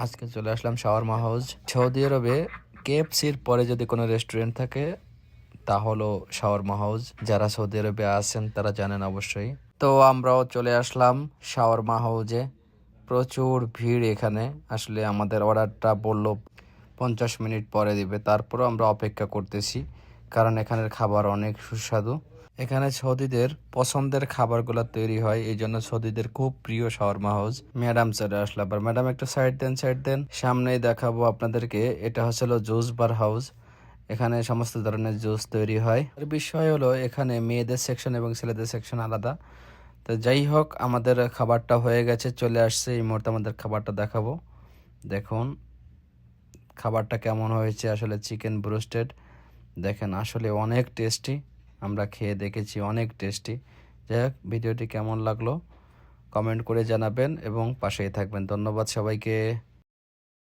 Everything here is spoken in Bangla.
আজকে চলে আসলাম শাওয়ারমা হাউস। সৌদি আরবে কেএফসির পরে যদি কোনো রেস্টুরেন্ট থাকে তা হলো শাওয়ারমা হাউস। যারা সৌদি আরবে আছেন তারা জানেন অবশ্যই। তো আমরাও চলে আসলাম শাওয়ারমা হাউজে। প্রচুর ভিড় এখানে। আসলে আমাদের অর্ডারটা বললো 50 মিনিট পরে দিবে, তারপরও আমরা অপেক্ষা করতেছি, কারণ এখানের খাবার অনেক সুস্বাদু। এখানে সৌদিদের পছন্দের খাবারগুলো তৈরি হয়, এই জন্য সৌদিদের খুব প্রিয় শাওয়ারমা হাউস। ম্যাডাম চলে আসলো আবার। ম্যাডাম একটু সাইড দেন, সাইড দেন। সামনেই দেখাবো আপনাদেরকে, এটা হচ্ছিল জুস বার হাউস। এখানে সমস্ত ধরনের জুস তৈরি হয়। এর বিষয় হলো এখানে মেয়েদের সেকশন এবং ছেলেদের সেকশন আলাদা। তো যাই হোক, আমাদের খাবারটা হয়ে গেছে, চলে আসছে। এই মুহূর্তে আমাদের খাবারটা দেখাবো। দেখুন খাবারটা কেমন হয়েছে। আসলে চিকেন ব্রোস্টেড দেখেন, আসলে অনেক টেস্টি। আমরা খেয়ে দেখেছি, অনেক টেস্টি। যাই হোক, ভিডিওটি কেমন লাগলো কমেন্ট করে জানাবেন এবং পাশেই থাকবেন। ধন্যবাদ সবাইকে।